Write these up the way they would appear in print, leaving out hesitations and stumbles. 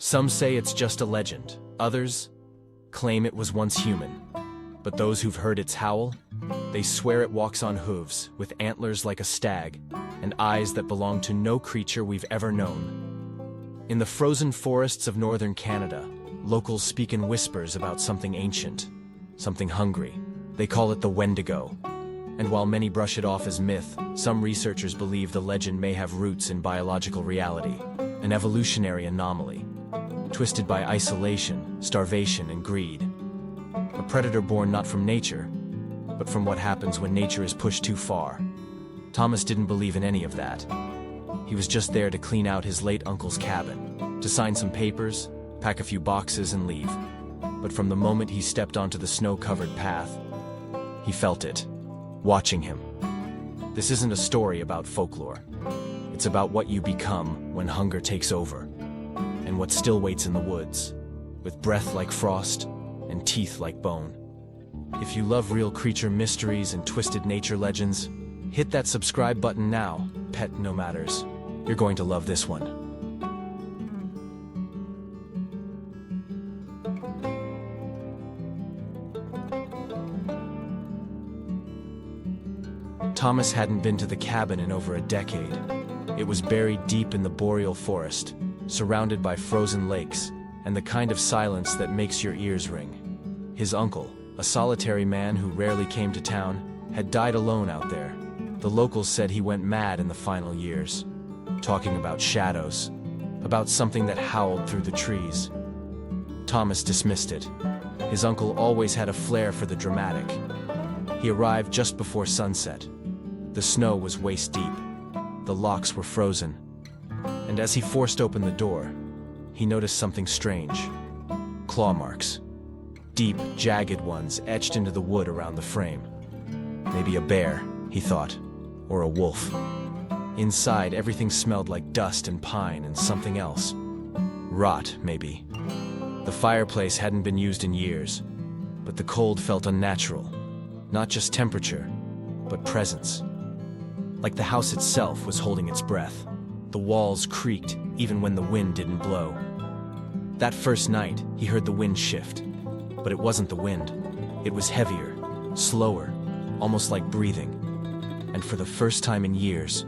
Some say it's just a legend. Others claim it was once human. But those who've heard its howl, they swear it walks on hooves, with antlers like a stag, and eyes that belong to no creature we've ever known. In the frozen forests of northern Canada, locals speak in whispers about something ancient, something hungry. They call it the Wendigo. And while many brush it off as myth, some researchers believe the legend may have roots in biological reality, an evolutionary anomaly, twisted by isolation, starvation, and greed. A predator born not from nature, but from what happens when nature is pushed too far. Thomas didn't believe in any of that. He was just there to clean out his late uncle's cabin, to sign some papers, pack a few boxes, and leave. But from the moment he stepped onto the snow-covered path, he felt it, watching him. This isn't a story about folklore. It's about what you become when hunger takes over, and what still waits in the woods, with breath like frost and teeth like bone. If you love real creature mysteries and twisted nature legends, hit that subscribe button now, pet Nomadders. You're going to love this one. Thomas hadn't been to the cabin in over a decade. It was buried deep in the boreal forest, surrounded by frozen lakes, and the kind of silence that makes your ears ring. His uncle, a solitary man who rarely came to town, had died alone out there. The locals said he went mad in the final years, talking about shadows, about something that howled through the trees. Thomas dismissed it. His uncle always had a flair for the dramatic. He arrived just before sunset. The snow was waist deep. The locks were frozen. And as he forced open the door, he noticed something strange. Claw marks. Deep, jagged ones etched into the wood around the frame. Maybe a bear, he thought, or a wolf. Inside, everything smelled like dust and pine and something else. Rot, maybe. The fireplace hadn't been used in years, but the cold felt unnatural. Not just temperature, but presence. Like the house itself was holding its breath. The walls creaked even when the wind didn't blow. That first night, he heard the wind shift. But it wasn't the wind. It was heavier, slower, almost like breathing. And for the first time in years,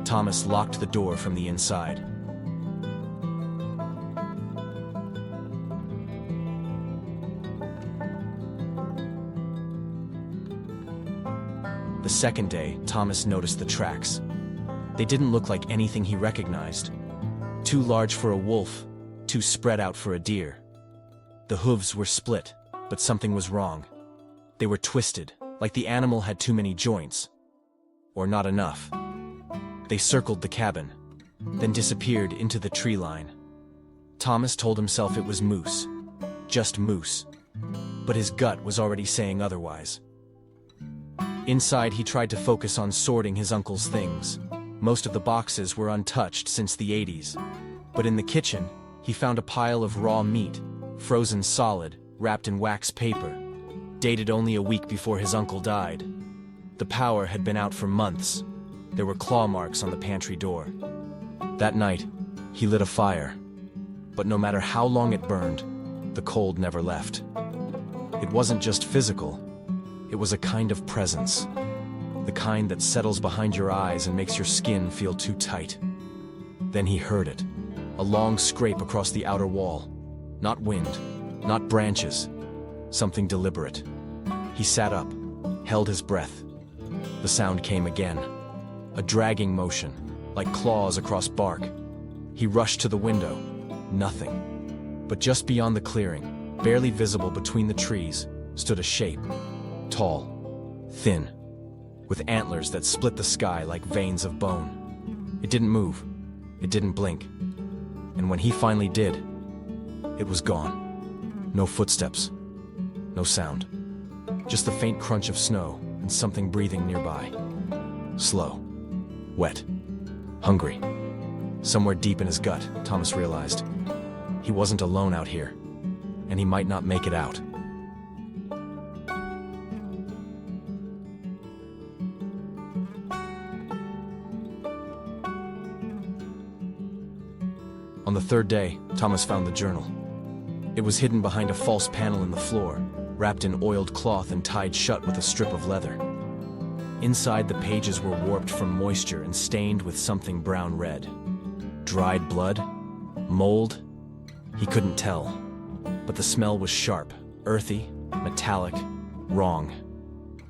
Thomas locked the door from the inside. The second day, Thomas noticed the tracks. They didn't look like anything he recognized. Too large for a wolf, too spread out for a deer. The hooves were split, but something was wrong. They were twisted, like the animal had too many joints. Or not enough. They circled the cabin, then disappeared into the tree line. Thomas told himself it was moose. Just moose. But his gut was already saying otherwise. Inside, he tried to focus on sorting his uncle's things. Most of the boxes were untouched since the 80s. But in the kitchen, he found a pile of raw meat, frozen solid, wrapped in wax paper, dated only a week before his uncle died. The power had been out for months. There were claw marks on the pantry door. That night, he lit a fire. But no matter how long it burned, the cold never left. It wasn't just physical. It was a kind of presence. The kind that settles behind your eyes and makes your skin feel too tight. Then he heard it. A long scrape across the outer wall. Not wind, not branches. Something deliberate. He sat up, held his breath. The sound came again. A dragging motion, like claws across bark. He rushed to the window. Nothing. But just beyond the clearing, barely visible between the trees, stood a shape. Tall, thin, with antlers that split the sky like veins of bone. It didn't move. It didn't blink. And when he finally did, it was gone. No footsteps. No sound. Just the faint crunch of snow and something breathing nearby. Slow. Wet. Hungry. Somewhere deep in his gut, Thomas realized. He wasn't alone out here. And he might not make it out. On the third day, Thomas found the journal. It was hidden behind a false panel in the floor, wrapped in oiled cloth and tied shut with a strip of leather. Inside, the pages were warped from moisture and stained with something brown-red. Dried blood? Mold? He couldn't tell. But the smell was sharp, earthy, metallic, wrong.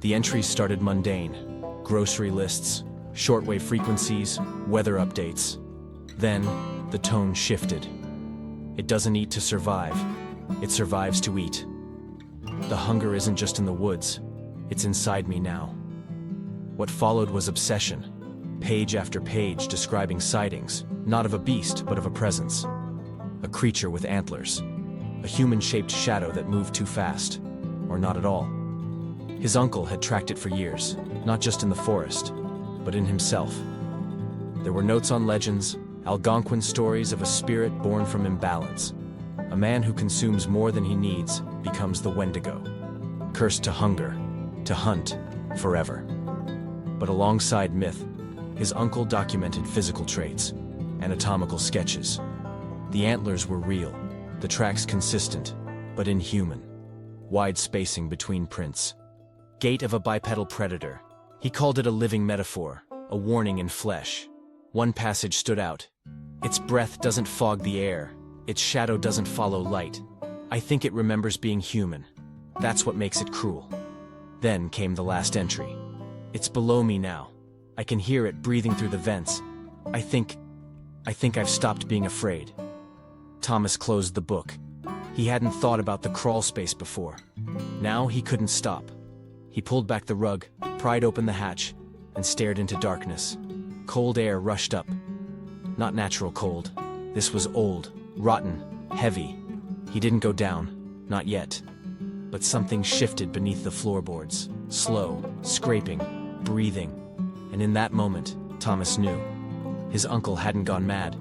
The entries started mundane: grocery lists, shortwave frequencies, weather updates. Then, the tone shifted. It doesn't eat to survive. It survives to eat. The hunger isn't just in the woods. It's inside me now. What followed was obsession. Page after page describing sightings, not of a beast, but of a presence. A creature with antlers. A human-shaped shadow that moved too fast. Or not at all. His uncle had tracked it for years, not just in the forest, but in himself. There were notes on legends, Algonquin stories of a spirit born from imbalance. A man who consumes more than he needs becomes the Wendigo, cursed to hunger, to hunt, forever. But alongside myth, his uncle documented physical traits, anatomical sketches. The antlers were real, the tracks consistent, but inhuman. Wide spacing between prints. Gait of a bipedal predator. He called it a living metaphor, a warning in flesh. One passage stood out. Its breath doesn't fog the air. Its shadow doesn't follow light. I think it remembers being human. That's what makes it cruel. Then came the last entry. It's below me now. I can hear it breathing through the vents. I think I've stopped being afraid. Thomas closed the book. He hadn't thought about the crawl space before. Now he couldn't stop. He pulled back the rug, pried open the hatch, and stared into darkness. Cold air rushed up. Not natural cold. This was old, rotten, heavy. He didn't go down, not yet. But something shifted beneath the floorboards. Slow, scraping, breathing. And in that moment, Thomas knew. His uncle hadn't gone mad.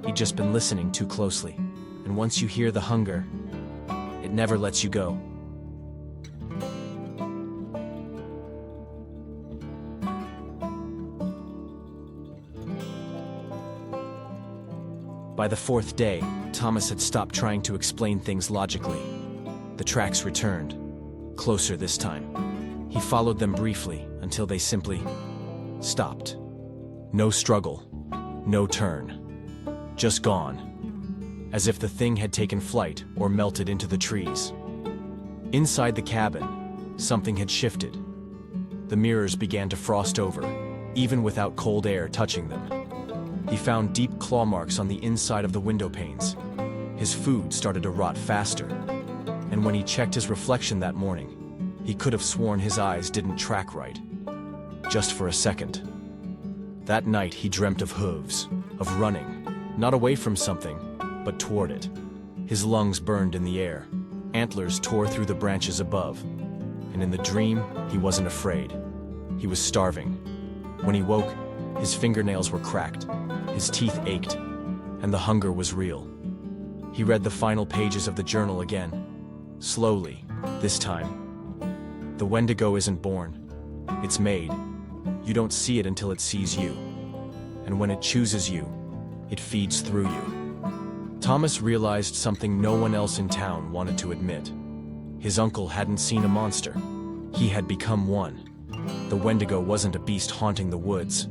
He'd just been listening too closely. And once you hear the hunger, it never lets you go. By the fourth day, Thomas had stopped trying to explain things logically. The tracks returned, closer this time. He followed them briefly until they simply stopped. No struggle, no turn. Just gone. As if the thing had taken flight or melted into the trees. Inside the cabin, something had shifted. The mirrors began to frost over, even without cold air touching them. He found deep claw marks on the inside of the window panes. His food started to rot faster. And when he checked his reflection that morning, he could have sworn his eyes didn't track right. Just for a second. That night he dreamt of hooves, of running, not away from something, but toward it. His lungs burned in the air. Antlers tore through the branches above. And in the dream, he wasn't afraid. He was starving. When he woke, his fingernails were cracked. His teeth ached, and the hunger was real. He read the final pages of the journal again. Slowly, this time. The Wendigo isn't born. It's made. You don't see it until it sees you. And when it chooses you, it feeds through you. Thomas realized something no one else in town wanted to admit. His uncle hadn't seen a monster. He had become one. The Wendigo wasn't a beast haunting the woods.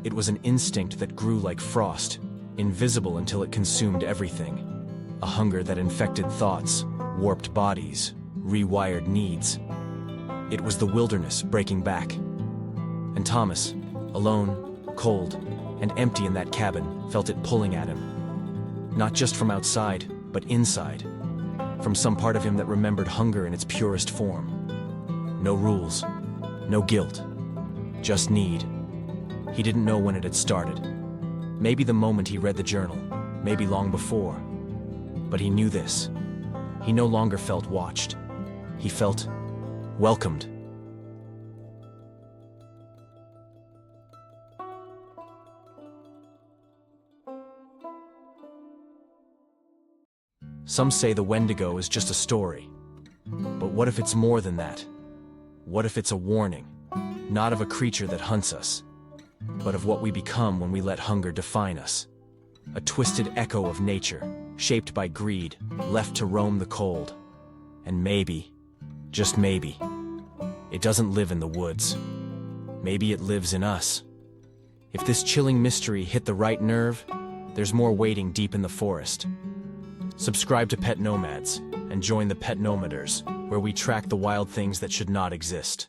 It was an instinct that grew like frost, invisible until it consumed everything. A hunger that infected thoughts, warped bodies, rewired needs. It was the wilderness breaking back. And Thomas, alone, cold, and empty in that cabin, felt it pulling at him. Not just from outside, but inside. From some part of him that remembered hunger in its purest form. No rules, no guilt, just need. He didn't know when it had started. Maybe the moment he read the journal, maybe long before. But he knew this. He no longer felt watched. He felt welcomed. Some say the Wendigo is just a story. But what if it's more than that? What if it's a warning? Not of a creature that hunts us, but of what we become when we let hunger define us. a twisted echo of nature, shaped by greed, left to roam the cold. And maybe, just maybe, it doesn't live in the woods. Maybe it lives in us. If this chilling mystery hit the right nerve, there's more waiting deep in the forest. Subscribe to Pet Nomads and join the Pet Nomaders, where we track the wild things that should not exist.